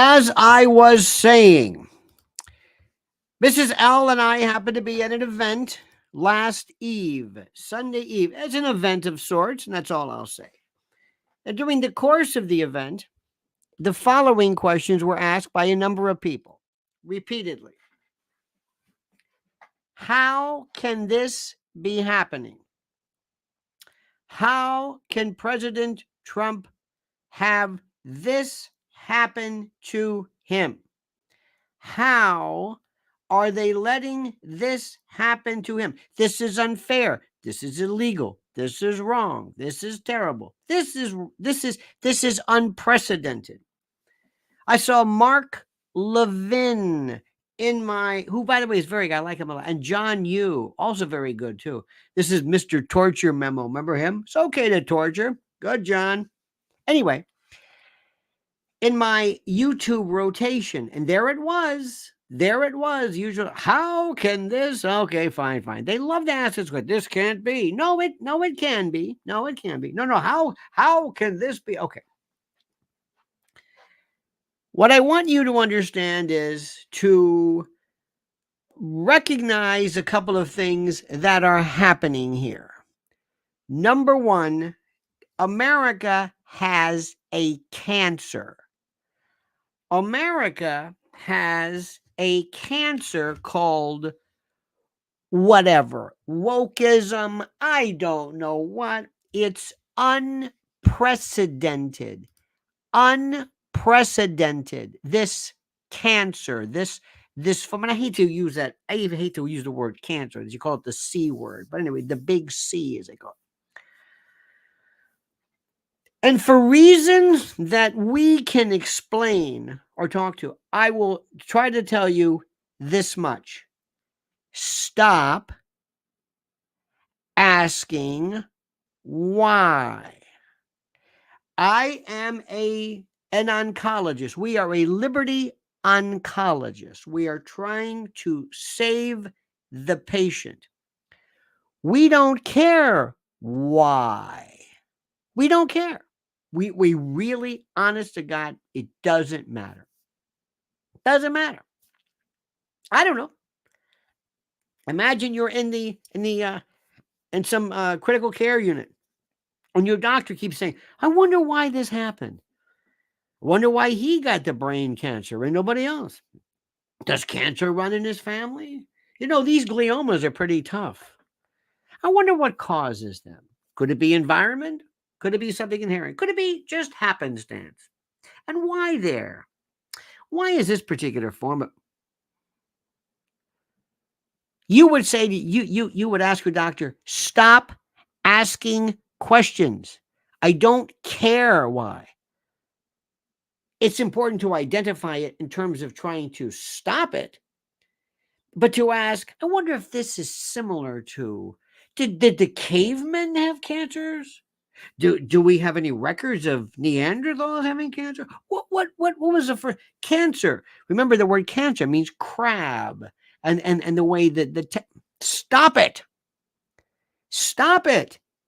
As I was saying, Mrs. L and I happened to be at an event last eve, Sunday eve. It's an event of sorts, and that's all I'll say. And during the course of the event, the following questions were asked by a number of people repeatedly. How can this be happening? How can President Trump have this happen to him? How are they letting this happen to him? This is unfair. This is illegal. This is wrong. This is terrible. This is unprecedented. I saw Mark Levin who by the way is very good. I like him a lot. And John Yu, also very good too. This is Mr. Torture Memo. Remember him? It's okay to torture. Good, John. Anyway, in my YouTube rotation, and there it was. Usually, how can this? Okay, fine. They love to ask this, but this can't be. No, it can be. No, it can be. No. How can this be? Okay. What I want you to understand is to recognize a couple of things that are happening here. Number one, America has a cancer. America has a cancer called whatever, wokeism, I don't know what. It's unprecedented. This cancer, this and I hate to use that. I even hate to use the word cancer. You call it the C word. But anyway, the big C, as they call it. And for reasons that we can explain or talk to, I will try to tell you this much. Stop asking why. I am an oncologist. We are a liberty oncologist. We are trying to save the patient. We don't care why. We don't care. We really, honest to God, it doesn't matter. Doesn't matter. I don't know. Imagine you're in some critical care unit, and your doctor keeps saying, "I wonder why this happened. I wonder why he got the brain cancer and nobody else. Does cancer run in his family? You know, these gliomas are pretty tough. I wonder what causes them. Could it be environment? Could it be something inherent? Could it be just happenstance? And why there? Why is this particular form? You would say to you would ask your doctor, stop asking questions. I don't care why. It's important to identify it in terms of trying to stop it, but to ask, I wonder if this is similar to, did the cavemen have cancers? Do we have any records of Neanderthals having cancer? What was the first cancer? Remember, the word cancer means crab, and the way that stop it.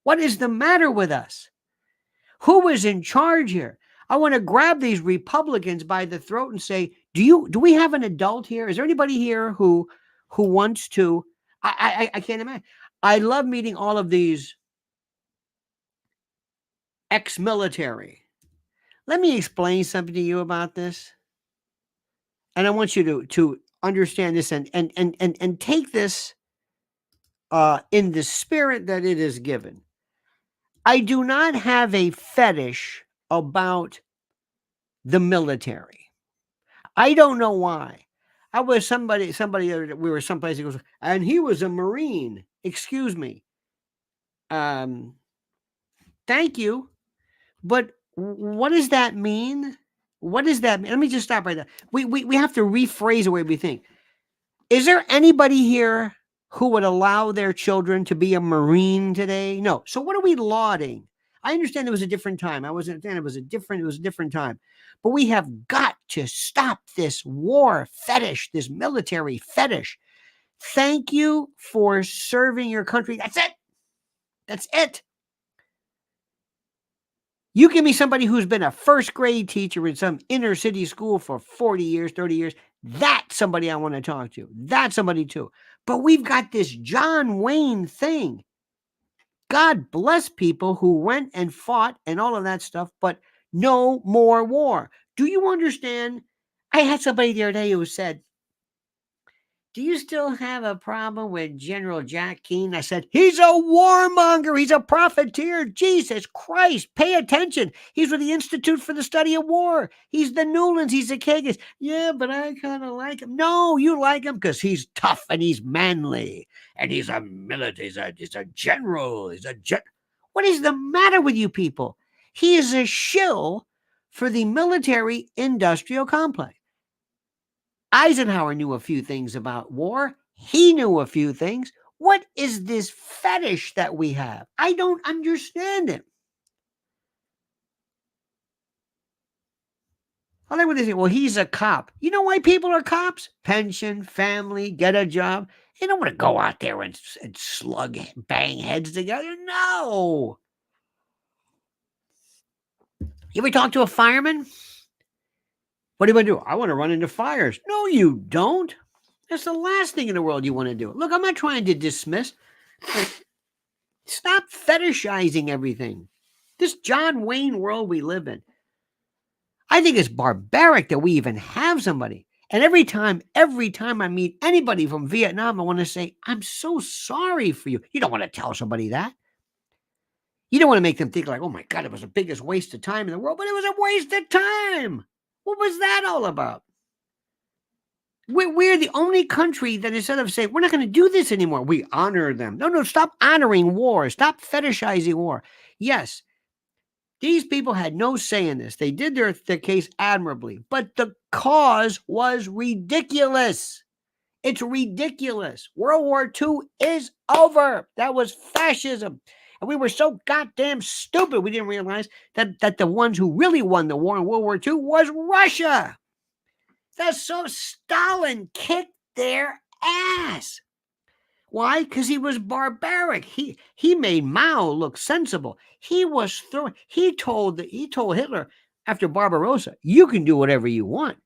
What is the matter with us? Who is in charge here? I want to grab these Republicans by the throat and say, do we have an adult here? Is there anybody here who wants to? I can't imagine. I love meeting all of these ex-military. Let me explain something to you about this. And I want you to understand this and take this in the spirit that it is given. I do not have a fetish about the military. I don't know why. I was somebody, we were someplace, he goes, and he was a Marine. Excuse me. Thank you. But what does that mean? What does that mean? Let me just stop right there. We have to rephrase the way we think. Is there anybody here who would allow their children to be a Marine today? No. So what are we lauding? I understand it was a different time. It was a different time. But we have got to stop this war fetish, this military fetish. Thank you for serving your country. That's it. You give me somebody who's been a first grade teacher in some inner city school for 40 years, 30 years. That's somebody I want to talk to. That's somebody too. But we've got this John Wayne thing. God bless people who went and fought and all of that stuff, but no more war. Do you understand? I had somebody the other day who said, do you still have a problem with General Jack Keane? I said, he's a warmonger. He's a profiteer. Jesus Christ, pay attention. He's with the Institute for the Study of War. He's the Newlands. He's the Kagans. Yeah, but I kind of like him. No, you like him because he's tough and he's manly. And he's a military. He's a general. What is the matter with you people? He is a shill for the military-industrial complex. Eisenhower knew a few things about war. He knew a few things. What is this fetish that we have? I don't understand it. I like what they say. Well, he's a cop. You know why people are cops? Pension, family, get a job. They don't want to go out there and slug, bang heads together. No. You ever talk to a fireman? What do you want to do? I want to run into fires. No, you don't. That's the last thing in the world you want to do. Look, I'm not trying to dismiss. Stop fetishizing everything. This John Wayne world we live in. I think it's barbaric that we even have somebody. And every time I meet anybody from Vietnam, I want to say, I'm so sorry for you. You don't want to tell somebody that. You don't want to make them think like, oh my God, it was the biggest waste of time in the world, but it was a waste of time. What was that all about? We're the only country that instead of saying, we're not going to do this anymore, we honor them. No, stop honoring war. Stop fetishizing war. Yes, these people had no say in this. They did their case admirably, but the cause was ridiculous. It's ridiculous. World War II is over. That was fascism. And we were so goddamn stupid, we didn't realize that the ones who really won the war in World War II was Russia. That's so Stalin kicked their ass. Why? Because he was barbaric. He made Mao look sensible. He told Hitler after Barbarossa, you can do whatever you want.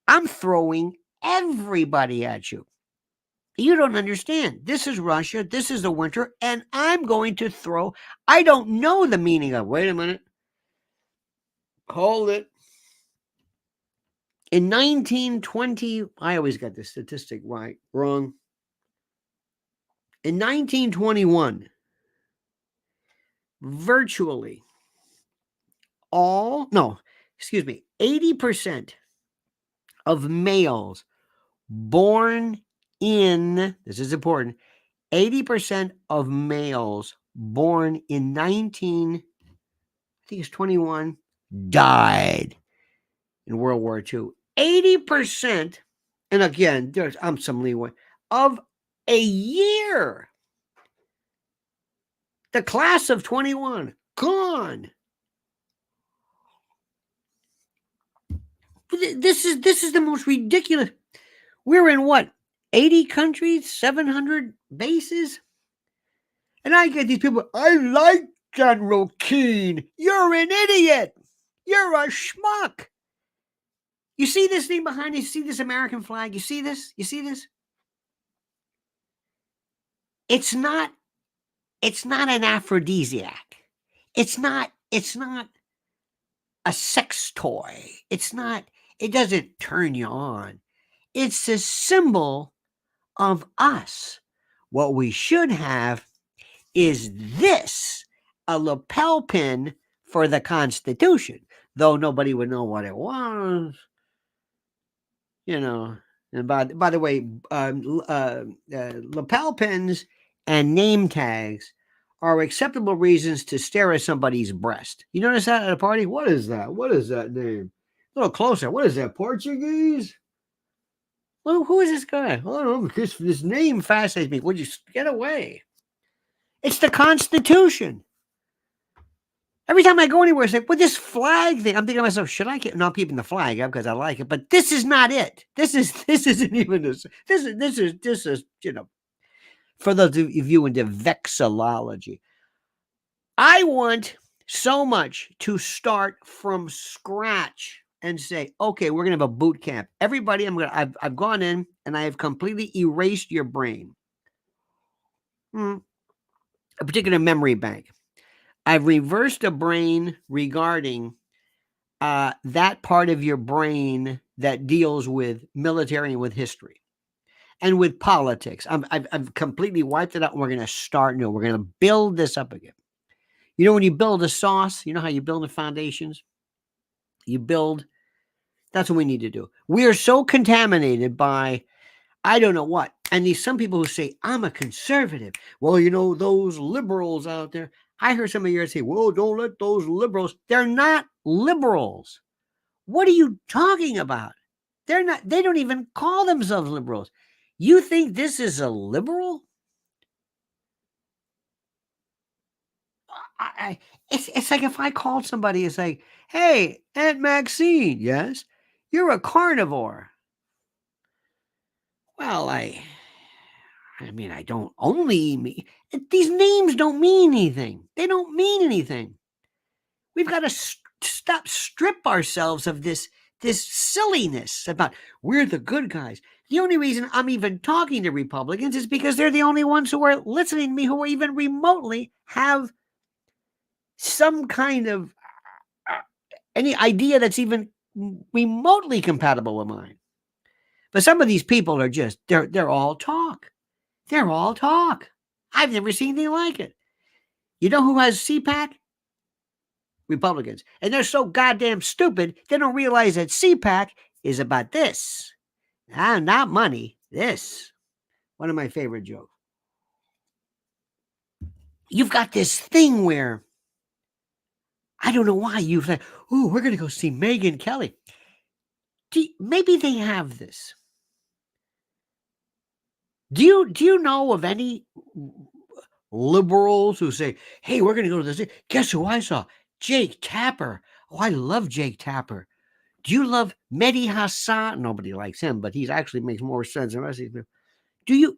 I'm throwing everybody at you. You don't understand. This is Russia. This is the winter. And I'm going to throw. I don't know the meaning of. Wait a minute. Hold it. In 1920, I always got this statistic wrong. In 1921, virtually 80% of males born in, this is important, 80% of males born in 21 died in World War II. 80%, and again, I'm some leeway, of a year. The class of 21, gone. This is the most ridiculous. We're in what? 80 countries, 700 bases? And I get these people, I like General Keane. You're an idiot. You're a schmuck. You see this thing behind you? You see this American flag? You see this? You see this? It's not an aphrodisiac. It's not a sex toy. It doesn't turn you on. It's a symbol of us. What we should have is this, a lapel pin for the Constitution, though nobody would know what it was. You know, and by the way, lapel pins and name tags are acceptable reasons to stare at somebody's breast. You notice that at a party? What is that? What is that name? A little closer. What is that? Portuguese? Well, who is this guy? I don't know. This name fascinates me. Would you get away? It's the Constitution. Every time I go anywhere, it's like, with this flag thing, I'm thinking to myself, should I keep? No, I'm keeping the flag up because I like it. But this is not it. This isn't even this. This is for those of you into vexillology. I want So much to start from scratch and say, okay, we're gonna have a boot camp. Everybody, I've gone in and I have completely erased your brain. A particular memory bank. I've reversed a brain regarding that part of your brain that deals with military and with history and with politics. I've completely wiped it out, and we're going to start new. We're going to build this up again. You know, when you build a sauce, you know how you build the foundations? You build, that's what we need to do. We are so contaminated by, I don't know what. And some people who say, I'm a conservative. Well, you know, those liberals out there. I heard some of you say, well, don't let those liberals. They're not liberals. What are you talking about? They're not, they don't even call themselves liberals. You think this is a liberal? It's like if I called somebody, it's like, hey, Aunt Maxine, yes, you're a carnivore. Well, I mean, I don't only eat meat. These names don't mean anything. They don't mean anything. We've got to strip ourselves of this silliness about we're the good guys. The only reason I'm even talking to Republicans is because they're the only ones who are listening to me who are even remotely have some kind of any idea that's even remotely compatible with mine. But some of these people are just, they're all talk. They're all talk. I've never seen anything like it. You know who has CPAC? Republicans. And they're so goddamn stupid, they don't realize that CPAC is about this. Not money. This. One of my favorite jokes. You've got this thing where, I don't know why you've said, oh, we're going to go see Megyn Kelly. Maybe they have this. Do you know of any liberals who say, hey, we're going to go to this? Guess who I saw? Jake Tapper. Oh, I love Jake Tapper. Do you love Mehdi Hassan? Nobody likes him, but he actually makes more sense than the rest of these people. Do you?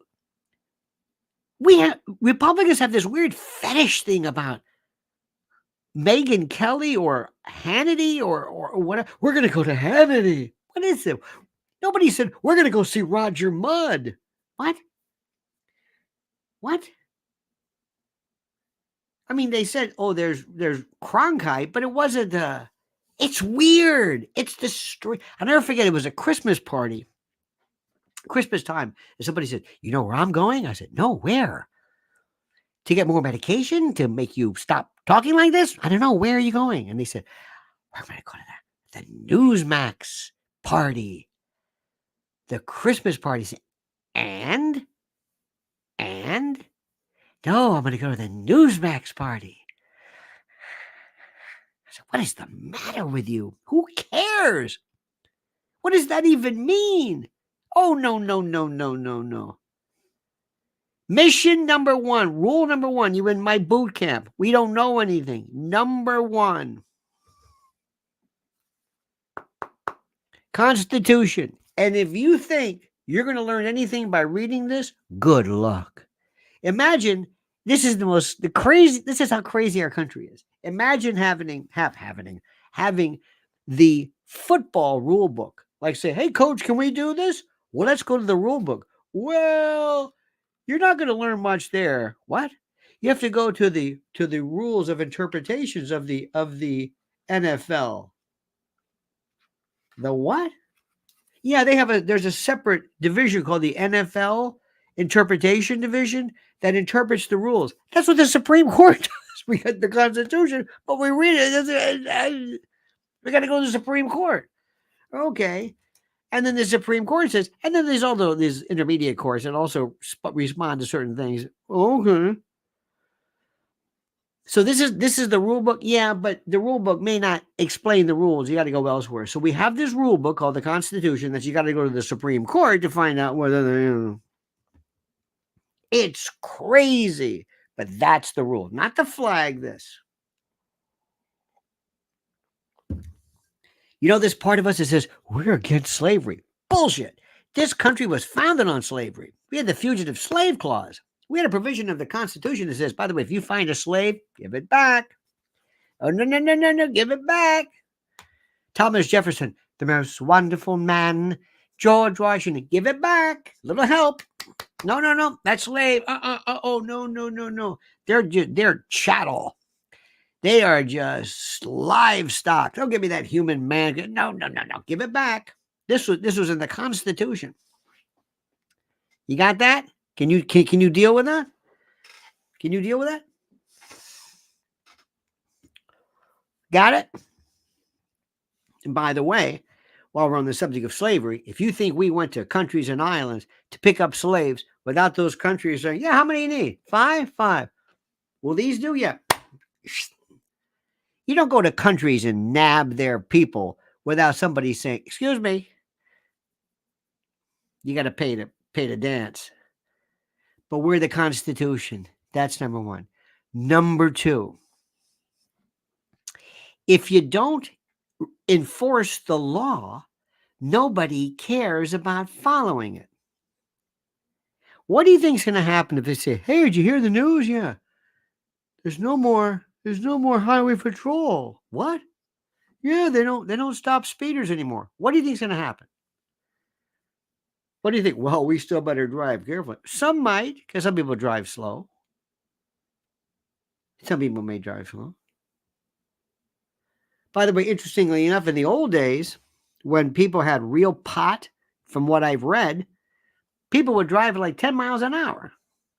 Republicans have this weird fetish thing about Megyn Kelly or Hannity or whatever. We're going to go to Hannity. What is it? Nobody said, we're going to go see Roger Mudd. What? What? I mean, they said, oh, there's Cronkite, but it wasn't, it's weird. It's the story. I'll never forget, it was a Christmas party, Christmas time. And somebody said, you know where I'm going? I said, no, where? To get more medication to make you stop talking like this? I don't know. Where are you going? And they said, we're going to go to the Newsmax party. The Christmas party. And? No, I'm going to go to the Newsmax party. I said, what is the matter with you? Who cares? What does that even mean? Oh, no. Mission number 1, rule number 1, you're in my boot camp. We don't know anything. Number 1, Constitution. And if you think you're going to learn anything by reading this, good luck. Imagine, this is this is how crazy our country is. Imagine having the football rule book. Like say, hey, coach, can we do this? Well, let's go to the rule book. Well, you're not going to learn much there. What? You have to go to the rules of interpretations of the NFL. The what? Yeah, there's a separate division called the NFL Interpretation Division that interprets the rules. That's what the Supreme Court does. We got the Constitution, but we read it. We got to go to the Supreme Court. Okay. And then the Supreme Court says, and then there's all these intermediate courts that also respond to certain things. Okay. So this is the rule book. Yeah, but the rule book may not explain the rules. You got to go elsewhere. So we have this rule book called the Constitution that you got to go to the Supreme Court to find out whether it's crazy. But that's the rule, not to flag this. You know, this part of us that says we're against slavery. Bullshit. This country was founded on slavery. We had the Fugitive Slave Clause. We had a provision of the Constitution that says, by the way, if you find a slave, give it back. Oh, no, no, no, no, no, give it back. Thomas Jefferson, the most wonderful man. George Washington, give it back. Little help. No, no, no, that's slave. Oh, no, no, no, no. They're chattel. They are just livestock. Don't give me that human man. No, no, no, no. Give it back. This was in the Constitution. You got that? Can you deal with that? Can you deal with that? Got it? And by the way, while we're on the subject of slavery, if you think we went to countries and islands to pick up slaves without those countries saying, yeah, how many you need? 5? 5. Will these do? Yeah. You don't go to countries and nab their people without somebody saying, excuse me, you got to pay to dance. But we're the Constitution. That's number one. Number two, if you don't enforce the law, nobody cares about following it. What do you think is going to happen if they say, hey, did you hear the news? Yeah. There's no more highway patrol. What? Yeah, they don't stop speeders anymore. What do you think is going to happen? What do you think? Well, we still better drive carefully. Some might, because some people drive slow. Some people may drive slow. By the way, interestingly enough, in the old days, when people had real pot, from what I've read, people would drive at like 10 miles an hour.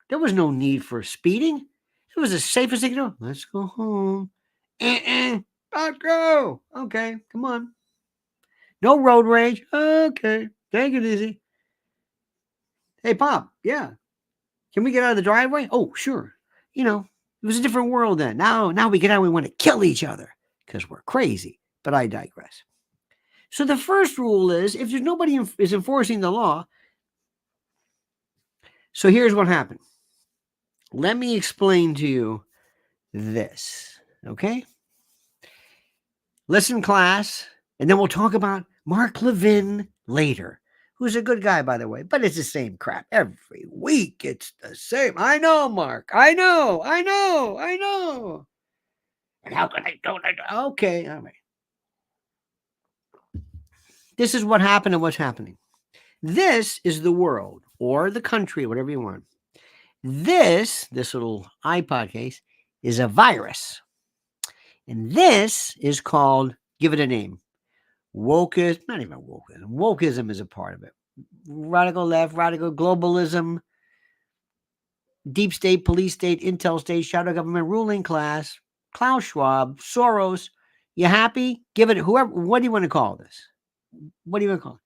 There was no need for speeding. It was the safest thing to do. Let's go home. Let's go. Okay, come on. No road rage. Okay, take it easy. Hey, Pop, yeah. Can we get out of the driveway? Oh, sure. You know, it was a different world then. Now we get out, we want to kill each other because we're crazy. But I digress. So the first rule is, if there's nobody is enforcing the law, so here's what happened. Let me explain to you this, okay? Listen, class, and then we'll talk about Mark Levin later, who's a good guy, by the way, but it's the same crap every week. It's the same. I know, Mark. I know. And how can I don't? Okay, all right. This is what happened and what's happening. This is the world or the country, whatever you want. This little iPod case is a virus. And this is called, give it a name, wokeism, not even wokeism. Wokeism is a part of it. Radical left, radical globalism, deep state, police state, intel state, shadow government, ruling class, Klaus Schwab, Soros. You happy? Give it whoever. What do you want to call this? What do you want to call it?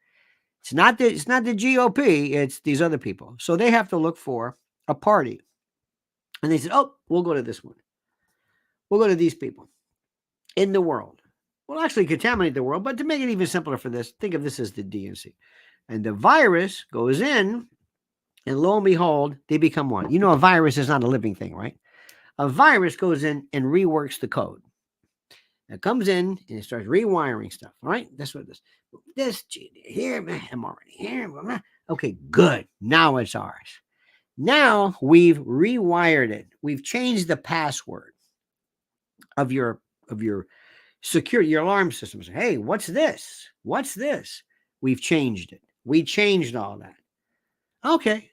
It's not the GOP. It's these other people. So they have to look for a party. And they said, oh, we'll go to this one. We'll go to these people in the world. We'll actually contaminate the world, but to make it even simpler for this, think of this as the DNC. And the virus goes in, and lo and behold, they become one. You know, a virus is not a living thing, right? A virus goes in and reworks the code. It comes in and it starts rewiring stuff, right? That's what this gene here, I'm already here. Okay, good. Now it's ours. Now we've rewired it. We've changed the password of your security, your alarm system. Hey, what's this? What's this? We've changed it. We changed all that. Okay.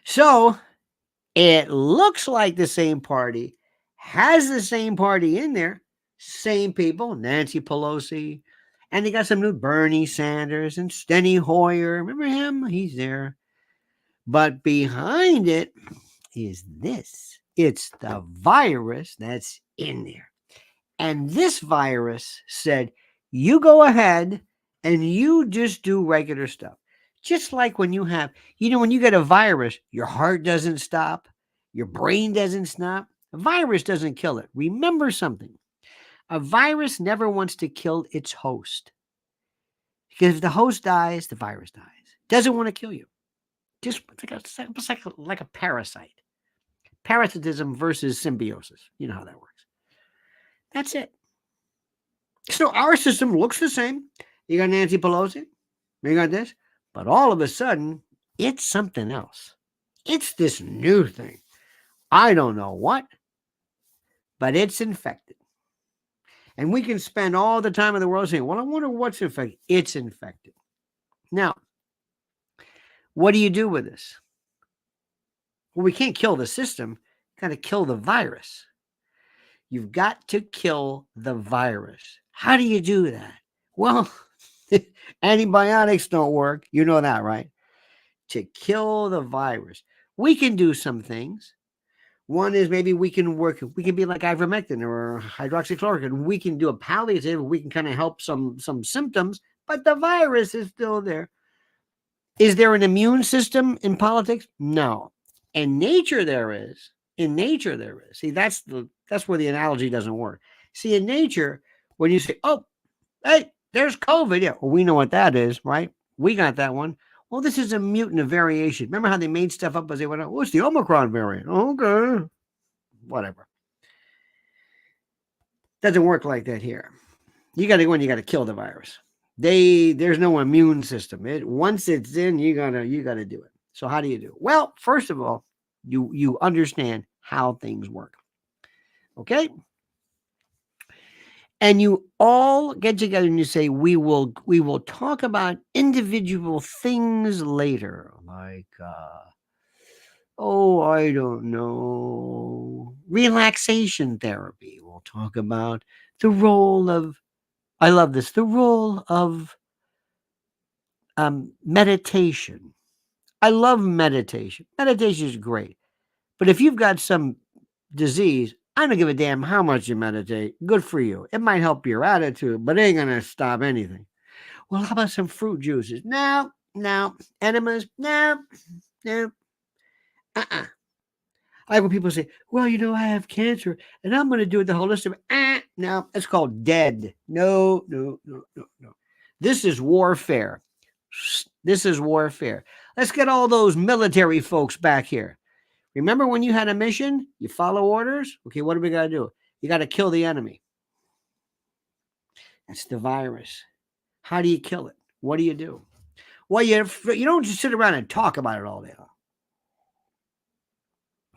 So it looks like the same party has the same party in there, same people, Nancy Pelosi, and they got some new Bernie Sanders and Steny Hoyer. Remember him? He's there. But behind it is this. It's the virus that's in there. And this virus said, you go ahead and you just do regular stuff. Just like when you have, when you get a virus, your heart doesn't stop, your brain doesn't stop. A virus doesn't kill it. Remember something. A virus never wants to kill its host. Because if the host dies, the virus dies. Doesn't want to kill you. Just like a parasite. Parasitism versus symbiosis. You know how that works. That's it. So our system looks the same. You got Nancy Pelosi. You got this. But all of a sudden, it's something else. It's this new thing. I don't know what. but it's infected. And we can spend all the time in the world saying, well, I wonder what's infected. It's infected. Now, what do you do with this? Well, we can't kill the system. Got to kill the virus. You've got to kill the virus. How do you do that? Well, antibiotics don't work. You know that, right? To kill the virus. We can do some things. One is maybe we can be like ivermectin or hydroxychloroquine. We can do a palliative. We can kind of help some symptoms, but the virus is still there. Is there an immune system in politics? No. In nature, there is. See, that's where the analogy doesn't work. See, in nature, when you say, oh, hey, there's COVID. Yeah, well, we know what that is, right? We got that one. Well, this is a mutant, a variation. Remember how they made stuff up as they went out? Oh, it's the Omicron variant. Okay. Whatever. Doesn't work like that here. You got to go in, you got to kill the virus. There's no immune system. Once it's in, you gotta do it. So how do you do it? Well, first of all, you understand how things work. Okay? And you all get together and you say, we will talk about individual things later, like I don't know, relaxation therapy. We'll talk about the role of, I love this, the role of meditation. I love meditation. Meditation is great. But if you've got some disease, I don't give a damn how much you meditate. Good for you. It might help your attitude, but it ain't going to stop anything. Well, how about some fruit juices? No. Enemas? No. I like when people say, well, I have cancer and I'm going to do it the holistic. No, it's called dead. No. This is warfare. Let's get all those military folks back here. Remember when you had a mission? You follow orders? Okay, what do we got to do? You got to kill the enemy. That's the virus. How do you kill it? What do you do? Well, you don't just sit around and talk about it all day long.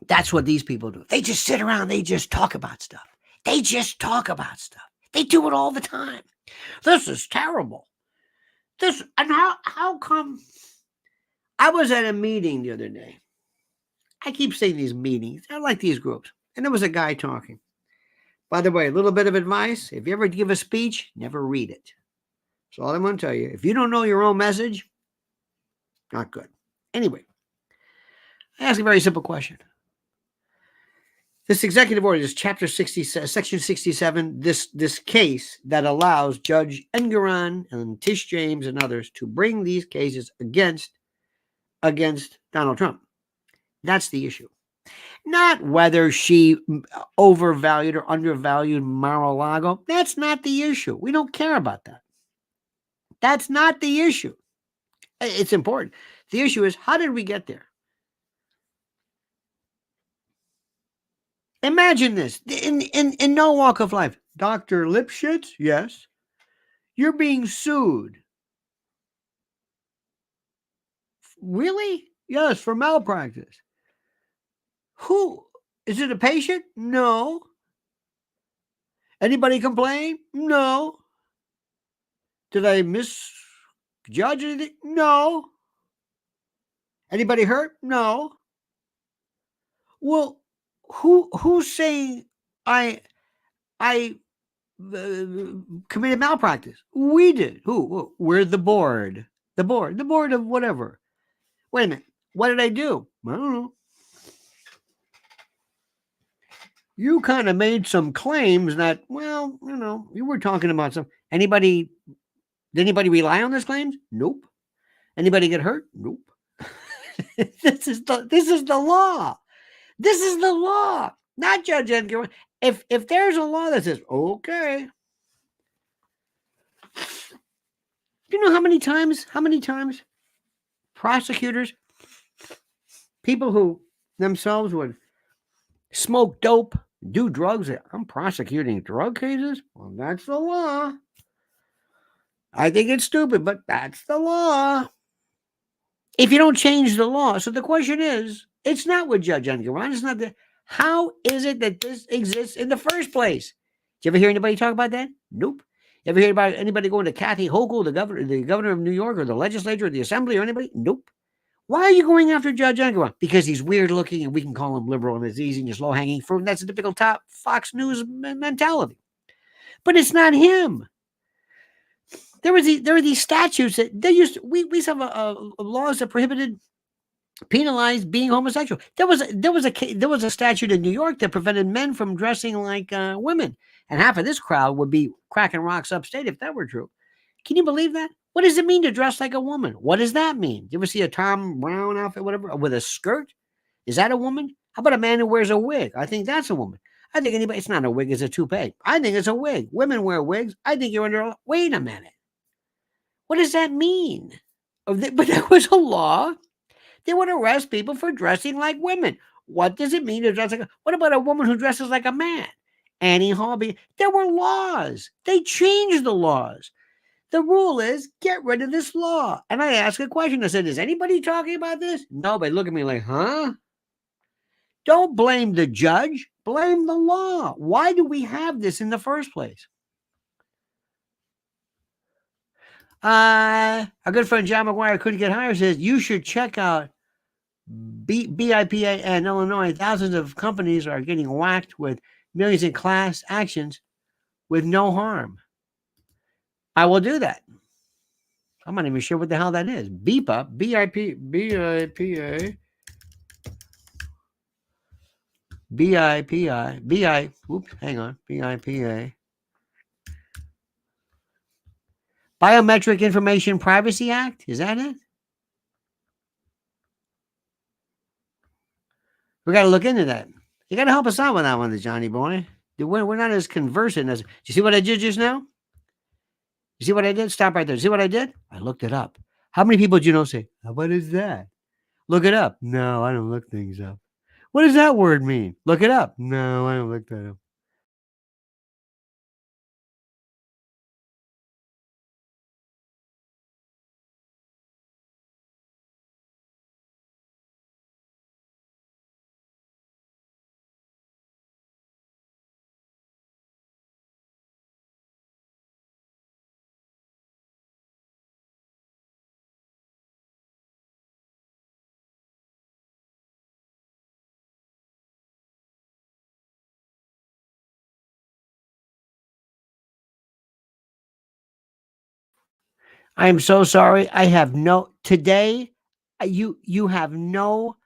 That's what these people do. They just sit around. They just talk about stuff. They do it all the time. This is terrible. And how come? I was at a meeting the other day. I keep saying these meetings. I like these groups. And there was a guy talking. By the way, a little bit of advice. If you ever give a speech, never read it. That's all I'm going to tell you. If you don't know your own message, not good. Anyway, I ask a very simple question. This executive order, this chapter 60, section 67, this case that allows Judge Engoron and Tish James and others to bring these cases against Donald Trump. That's the issue. Not whether she overvalued or undervalued Mar-a-Lago. That's not the issue. We don't care about that. That's not the issue. It's important. The issue is, how did we get there? Imagine this. In no walk of life. Dr. Lipschitz, yes. You're being sued. Really? Yes, for malpractice. Who? Is it a patient? No. Anybody complain? No. Did I misjudge anything? No. Anybody hurt? No. Well, who's saying I committed malpractice? We did. Who? We're the board. The board of whatever. Wait a minute. What did I do? I don't know. You kind of made some claims that, well, you were talking about some. Did anybody rely on those claims? Nope. Anybody get hurt? Nope. This is the law. This is the law. Not Judge Edgar. If there's a law that says, okay. You know how many times prosecutors, people who themselves would smoke dope, do drugs, I'm prosecuting drug cases? Well, that's the law. I think it's stupid, but that's the law. If you don't change the law. So the question is, it's not with Judge Engoron. It's not that. How is it that this exists in the first place? Did you ever hear anybody talk about that? Nope. You ever hear about anybody going to Kathy Hochul, the governor of New York, or the legislature, or the assembly, or anybody? Nope. Why are you going after Judge Engelman? Because he's weird looking and we can call him liberal and it's easy and just low hanging fruit. And that's a typical top Fox News mentality. But it's not him. There were these statutes that they used. We used to have laws that prohibited, penalized being homosexual. There was a statute in New York that prevented men from dressing like women, and half of this crowd would be cracking rocks upstate if that were true. Can you believe that? What does it mean to dress like a woman? What does that mean? You ever see a Tom Brown outfit, whatever, with a skirt? Is that a woman? How about a man who wears a wig? I think that's a woman. I think anybody, it's not a wig, it's a toupee. I think it's a wig. Women wear wigs. I think you're under, wait a minute. What does that mean? But there was a law. They would arrest people for dressing like women. What does it mean to dress like? What about a woman who dresses like a man? Annie Hobby. There were laws. They changed the laws. The rule is get rid of this law. And I asked a question. I said, is anybody talking about this? Nobody look at me like, huh? Don't blame the judge. Blame the law. Why do we have this in the first place? Our good friend John McGuire couldn't get higher says you should check out BIPA and Illinois. Thousands of companies are getting whacked with millions in class actions with no harm. I will do that. I'm not even sure what the hell that is. BIPA, BIPA, BIPA. Biometric Information Privacy Act. Is that it? We got to look into that. You got to help us out with that one, Johnny boy. We're not as conversant as. Do you see what I did just now? You see what I did? Stop right there. See what I did? I looked it up. How many people do you know say, what is that? Look it up. No, I don't look things up. What does that word mean? Look it up. No, I don't look that up. I am so sorry. I have no today. You have no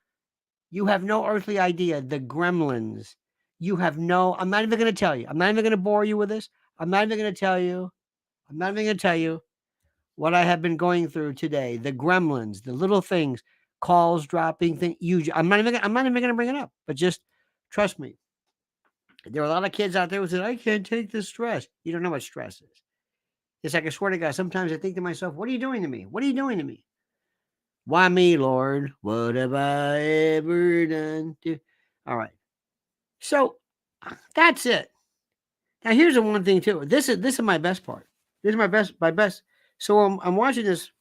earthly idea. The gremlins. You have no. I'm not even going to tell you. I'm not even going to bore you with this. I'm not even going to tell you. I'm not even going to tell you what I have been going through today. The gremlins, the little things, calls dropping things. I'm not even going to bring it up. But just trust me. There are a lot of kids out there who said, "I can't take the stress." You don't know what stress is. It's like I swear to God. Sometimes I think to myself, "What are you doing to me? What are you doing to me? Why me, Lord? What have I ever done to?" All right. So that's it. Now here's the one thing too. This is my best part. This is my best. So I'm watching this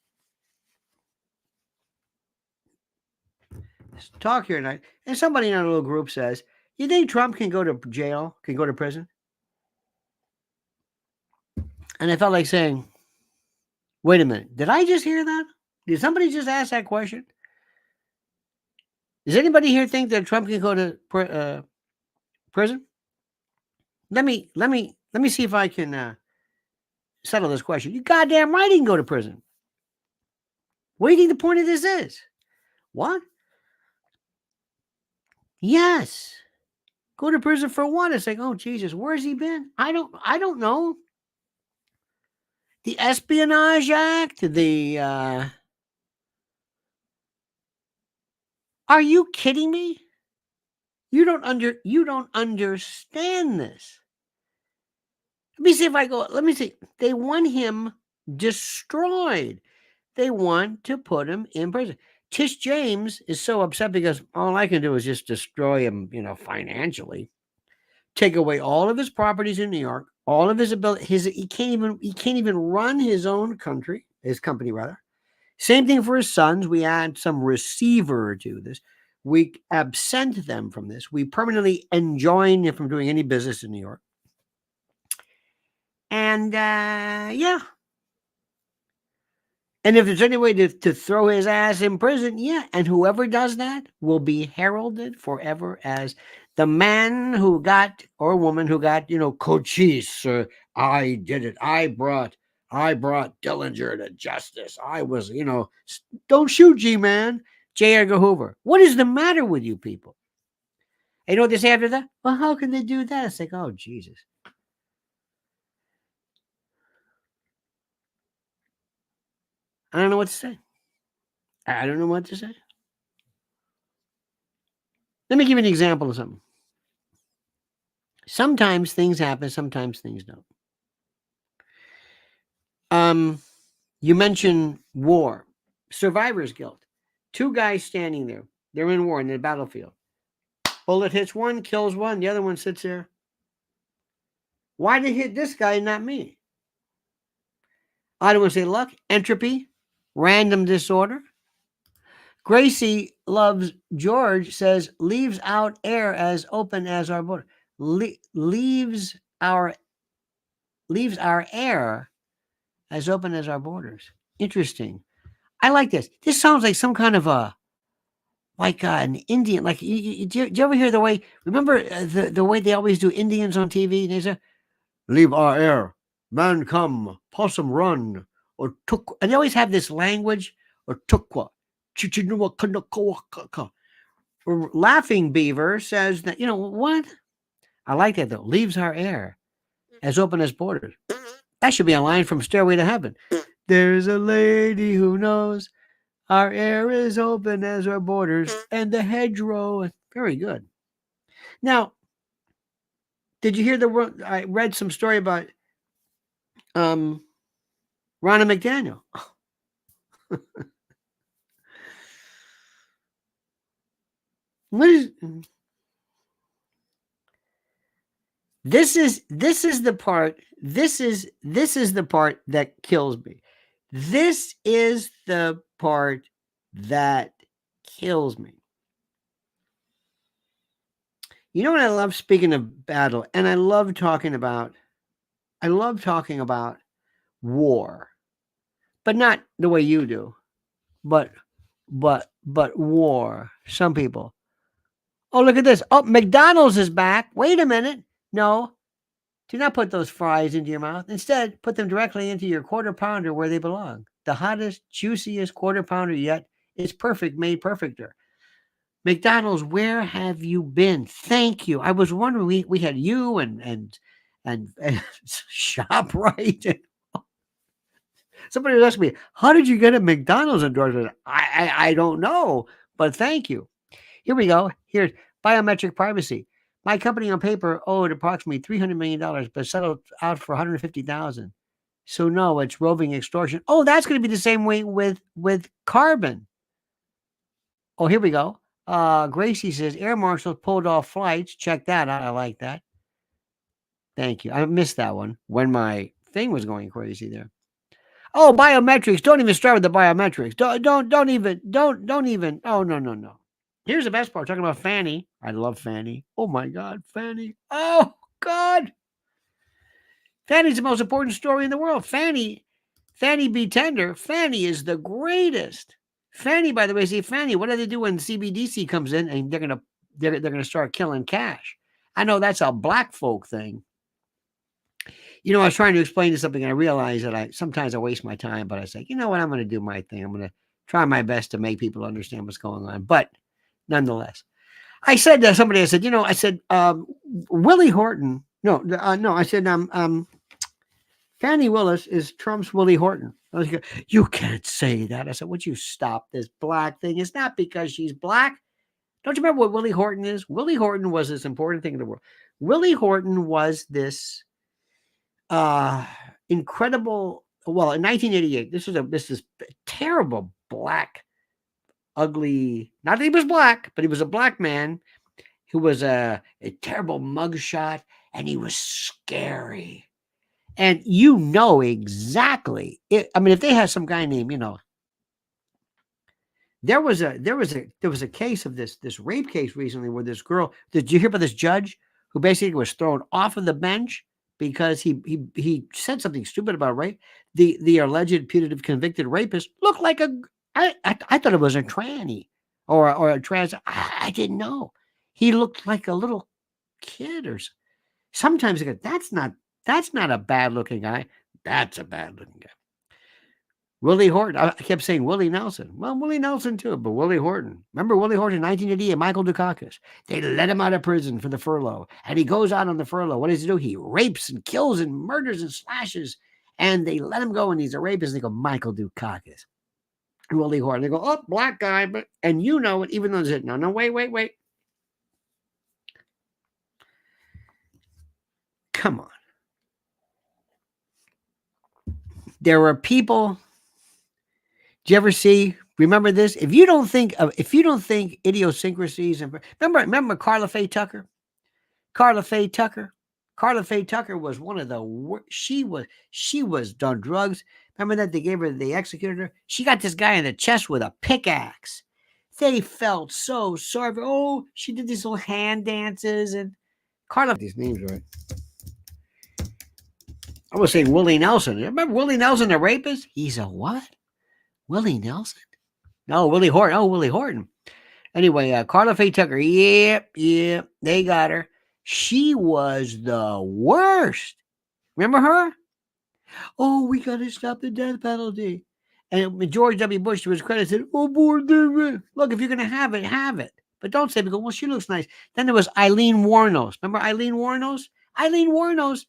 talk here tonight, and somebody in our little group says, "You think Trump can go to jail? Can go to prison?" And I felt like saying, "Wait a minute. Did I just hear that? Did somebody just ask that question? Does anybody here think that Trump can go to prison?" Let me see if I can settle this question. You goddamn right he can go to prison. What do you think the point of this is? What? Yes. Go to prison for what? It's like, oh Jesus, where's he been? I don't know. The Espionage Act, are you kidding me? You don't understand this. Let me see if I go. Let me see. They want him destroyed. They want to put him in prison. Tish James is so upset because all I can do is just destroy him, financially. Take away all of his properties in New York, all of his ability. He can't even run his own company rather. Same thing for his sons. We add some receiver to this. We absent them from this. We permanently enjoin them from doing any business in New York. And yeah. And if there's any way to throw his ass in prison, yeah. And whoever does that will be heralded forever as the man who got, or woman who got, cochise. I did it. I brought Dillinger to justice. I was, don't shoot G-Man. J. Edgar Hoover. What is the matter with you people? And you know what they say after that? Well, how can they do that? It's like, oh, Jesus. I don't know what to say. I don't know what to say. Let me give you an example of something. Sometimes things happen, sometimes things don't. You mentioned war, survivor's guilt. Two guys standing there. They're in war in the battlefield. Bullet hits one, kills one. The other one sits there. Why did it hit this guy and not me? I don't want to say luck, entropy, random disorder. Gracie loves George says leaves out air as open as our border. Leaves our air as open as our borders. Interesting. I like this. This sounds like some kind of an Indian. Like, do you ever hear the way? Remember the way they always do Indians on TV? They say, "Leave our air, man come, possum run," or tuk. And they always have this language, or tukwa. Laughing Beaver says that, what? I like that though. Leaves our air as open as borders. That should be a line from Stairway to Heaven. There's a lady who knows our air is open as our borders and the hedgerow. Very good. Now, did you hear I read some story about Ronald McDaniel. What is this is the part that kills me. This is the part that kills me. You know what I love, speaking of battle, and I love talking about war. But not the way you do. But war. Some people. Oh, look at this. Oh, McDonald's is back. Wait a minute. No. Do not put those fries into your mouth. Instead, put them directly into your quarter pounder where they belong. The hottest, juiciest quarter pounder yet. It's perfect, made perfecter. McDonald's, where have you been? Thank you. I was wondering, we had you and ShopRite. Somebody was asking me, how did you get a McDonald's endorsement? I don't know, but thank you. Here we go. Here's biometric privacy. My company on paper owed approximately $300 million, but settled out for $150,000. So no, it's roving extortion. Oh, that's going to be the same way with carbon. Oh, here we go. Gracie says air marshals pulled off flights. Check that out. I like that. Thank you. I missed that one when my thing was going crazy there. Oh, biometrics. Don't even start with the biometrics. Don't even. Oh, no. Here's the best part. Talking about Fani. I love Fani. Oh my God, Fani. Oh God. Fanny's the most important story in the world. Fanny be tender. Fanny is the greatest. Fanny, by the way, see, Fanny, what do they do when CBDC comes in and they're gonna start killing cash? I know that's a black folk thing. I was trying to explain to something and I realized that sometimes I waste my time, but I say, you know what, I'm going to do my thing. I'm going to try my best to make people understand what's going on. But nonetheless, I said to somebody, I said, Willie Horton. I said, Fani Willis is Trump's Willie Horton. I was like, you can't say that. I said, would you stop this black thing? It's not because she's black. Don't you remember what Willie Horton is? Willie Horton was this important thing in the world. Willie Horton was this incredible. Well, in 1988, this is terrible black, ugly. Not that he was black, but he was a black man who was a terrible mugshot, and he was scary. And exactly. If they had some guy named, There was a case of this rape case recently where this girl. Did you hear about this judge who basically was thrown off of the bench because he said something stupid about rape? The alleged putative convicted rapist looked like a. I thought it was a tranny or a trans. I didn't know. He looked like a little kid or sometimes I go, that's not a bad looking guy. That's a bad looking guy. Willie Horton. I kept saying Willie Nelson. Well, Willie Nelson too, but Willie Horton. Remember Willie Horton, 1988, Michael Dukakis. They let him out of prison for the furlough. And he goes out on the furlough. What does he do? He rapes and kills and murders and slashes. And they let him go, and he's a rapist. And they go, Michael Dukakis. And Willie Horton. They go, oh, black guy. And you know it, even though it's it. No, wait. Come on. There are people. Do you ever see? Remember this? If you don't think idiosyncrasies and remember Carla Faye Tucker? Carla Faye Tucker was one of the worst. She was done drugs. Remember that they gave her, they executed her. She got this guy in the chest with a pickaxe. They felt so sorry. Oh, she did these little hand dances and Carla. These names right. I was saying Willie Nelson. Remember Willie Nelson, the rapist? He's a what? Willie Nelson? No, Willie Horton. Oh, Willie Horton. Anyway, Carla Faye Tucker. Yep, they got her. She was the worst. Remember her? Oh, we got to stop the death penalty. And George W. Bush, to his credit, said, oh, boy, look, if you're going to have it, have it. But don't say, because, well, she looks nice. Then there was Eileen Wuornos. Remember Eileen Wuornos? Eileen Wuornos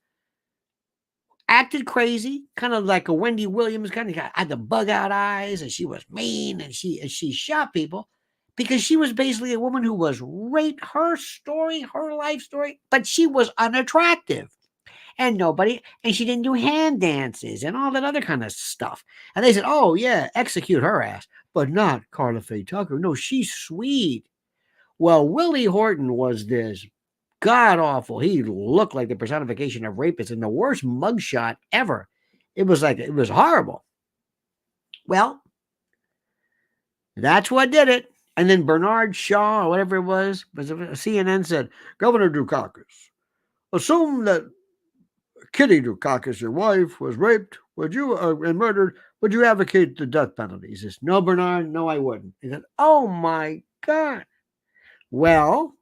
acted crazy, kind of like a Wendy Williams, kind of had the bug out eyes, and she was mean, and she shot people because she was basically a woman who was raped. Her story, her life story, but she was unattractive. And she didn't do hand dances and all that other kind of stuff. And they said, oh, yeah, execute her ass, but not Carla Faye Tucker. No, she's sweet. Well, Willie Horton was this god awful. He looked like the personification of rapists and the worst mugshot ever. It was horrible. Well, that's what did it. And then Bernard Shaw, or whatever it was CNN said, Governor Dukakis, assume that Kitty Dukakis, your wife, was raped, and murdered. Would you advocate the death penalty? He says, no, Bernard, no, I wouldn't. He said, oh my God. Well,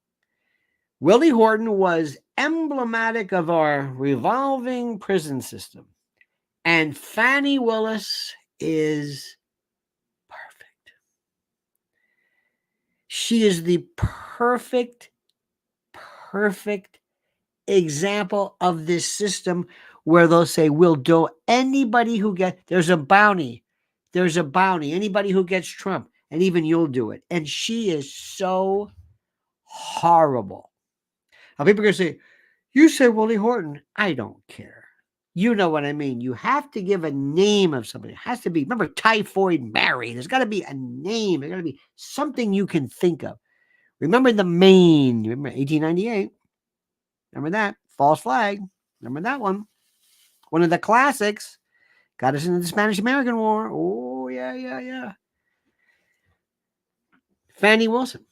Willie Horton was emblematic of our revolving prison system. And Fani Willis is perfect. She is the perfect example of this system where they'll say, we'll do anybody who there's a bounty. Anybody who gets Trump, and even you'll do it. And she is so horrible. Now people are going to say, you say Willie Horton. I don't care. You know what I mean. You have to give a name of somebody. It has to be, remember Typhoid Mary. There's got to be a name. There's got to be something you can think of. Remember the Maine. Remember 1898. Remember that? False flag. Remember that one? One of the classics. Got us into the Spanish-American War. Oh, yeah. Fani Wilson.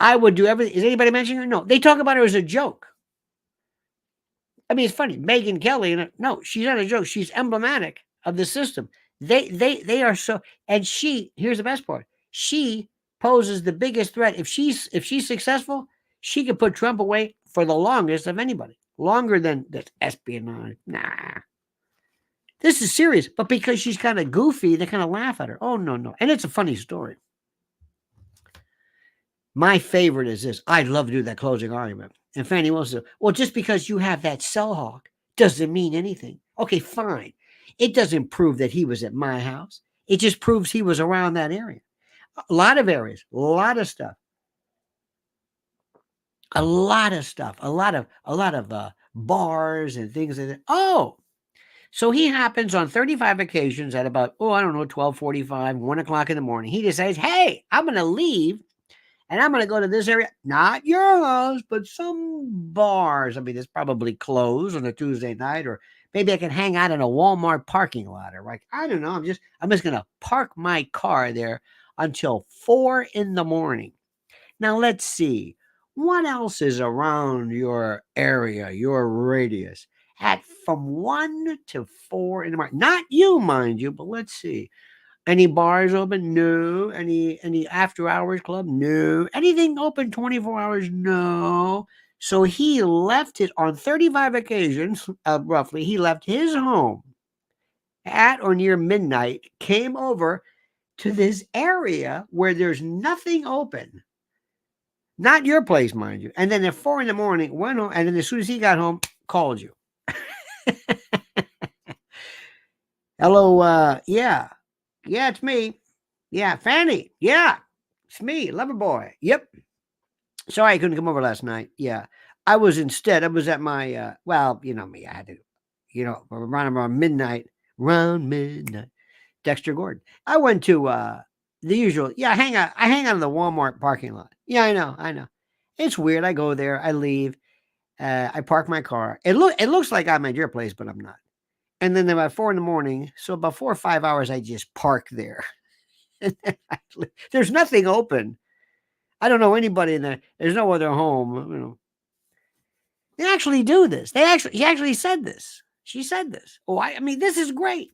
I would do everything. Is anybody mentioning her? No. They talk about her as a joke. I mean, it's funny. Megyn Kelly. No, she's not a joke. She's emblematic of the system. They are so. And here's the best part. She poses the biggest threat. If she's successful, she could put Trump away for the longest of anybody. Longer than this espionage. Nah. This is serious. But because she's kind of goofy, they kind of laugh at her. Oh, no. And it's a funny story. My favorite is this. I'd love to do that closing argument. And Fani Wilson said, well, just because you have that cell hawk doesn't mean anything. Okay, fine. It doesn't prove that he was at my house. It just proves he was around that area. A lot of areas, a lot of stuff. A lot of bars and things like that. Oh, so he happens on 35 occasions at about, 12:45, 1 o'clock in the morning. He decides, hey, I'm going to leave and I'm going to go to this area. Not your house, but some bars. I mean, it's probably closed on a Tuesday night, or Maybe I can hang out in a Walmart parking lot, or like, I don't know. I'm just gonna park my car there until 4 in the morning. Now let's see. What else is around your area, your radius? At from 1 to 4 in the morning. Not you, mind you, but let's see. Any bars open? No. Any after hours club? No. Anything open 24 hours? No. So he left it on 35 occasions, roughly. He left his home at or near midnight, came over to this area where there's nothing open. Not your place, mind you. And then at 4 in the morning, went home, and then as soon as he got home, called you. Hello, yeah. Yeah, it's me. Yeah, Fanny. Yeah, it's me, lover boy. Yep. Sorry I couldn't come over last night. Yeah. I was at my, well, you know me, I had to, around midnight, Dexter Gordon. I went to the usual, I hang out in the Walmart parking lot. Yeah, I know. It's weird. I go there, I leave, I park my car. It looks like I'm at your place, but I'm not. And then about 4 in the morning, so about 4 or 5 hours, I just park there. There's nothing open. I don't know anybody in there. There's no other home. They actually do this. She actually said this. She said this. Oh, I mean, this is great.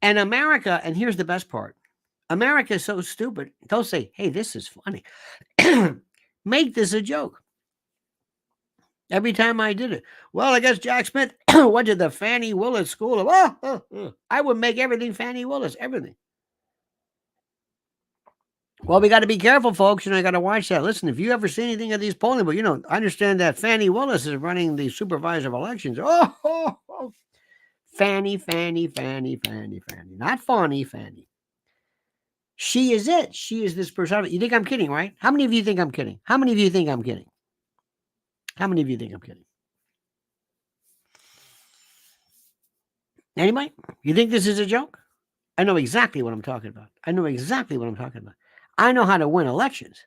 And America, and here's the best part. America is so stupid. They'll say, hey, this is funny. Make this a joke. Every time I did it. Well, I guess Jack Smith went to the Fani Willis School of, I would make everything Fani Willis, everything. Well, we got to be careful, folks. I got to watch that. Listen, if you ever see anything of these polling, but I understand that Fani Willis is running the supervisor of elections. Fanny, not Fani, Fanny. She is it. She is this person. You think I'm kidding, right? How many of you think I'm kidding? How many of you think I'm kidding? How many of you think I'm kidding? Anybody? You think this is a joke? I know exactly what I'm talking about. I know how to win elections.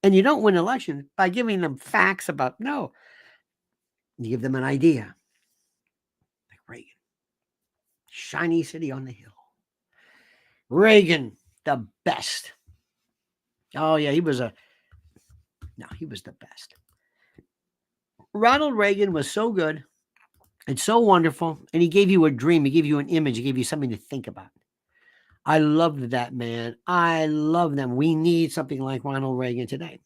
And you don't win elections by giving them facts about, no. You give them an idea. Like Reagan. Shiny city on the hill. Reagan, the best. Oh, yeah, he was the best. Ronald Reagan was so good and so wonderful, and he gave you a dream. He gave you an image. He gave you something to think about. I loved that man. I love them. We need something like Ronald Reagan today.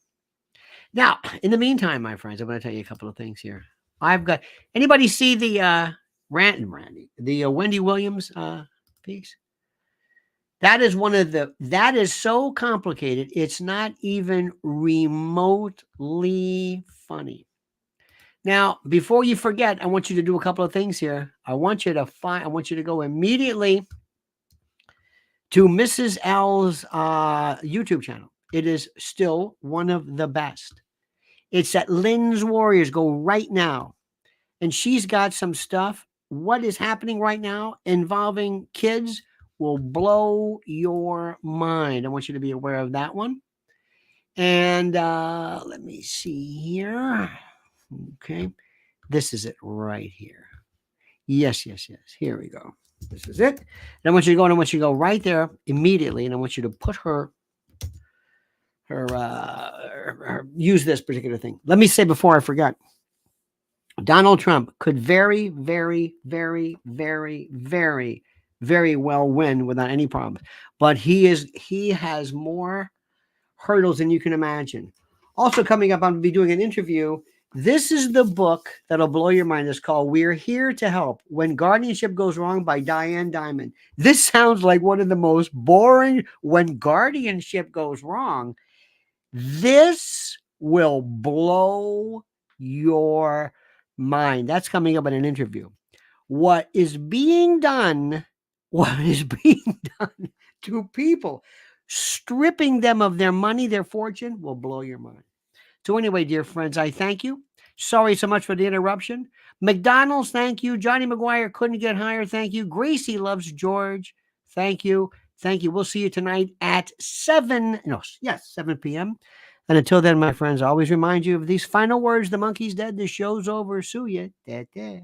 Now, in the meantime, my friends, I'm going to tell you a couple of things here. Anybody see the Wendy Williams piece? That is so complicated. It's not even remotely funny. Now, before you forget, I want you to do a couple of things here. I want you to go immediately to Mrs. L's YouTube channel. It is still one of the best. It's at Lynn's Warriors. Go right now. And she's got some stuff. What is happening right now involving kids will blow your mind. I want you to be aware of that one. And let me see here. Okay. This is it right here. Yes. Here we go. This is it. And I want you to go right there immediately. And I want you to put her use this particular thing. Let me say before I forget, Donald Trump could very, very, very, very, very, very well win without any problems. But he has more hurdles than you can imagine. Also coming up, I'm going to be doing an interview. This is the book that'll blow your mind. It's called We're Here to Help When Guardianship Goes Wrong by Diane Diamond. This sounds like one of the most boring when guardianship goes wrong. This will blow your mind. That's coming up in an interview. What is being done to people, stripping them of their money, their fortune, will blow your mind. So anyway, dear friends, I thank you. Sorry so much for the interruption. McDonald's, thank you. Johnny McGuire couldn't get higher. Thank you. Gracie loves George. Thank you. We'll see you tonight at 7 p.m. And until then, my friends, always remind you of these final words. The monkey's dead. The show's over. Sue ya. Da, da.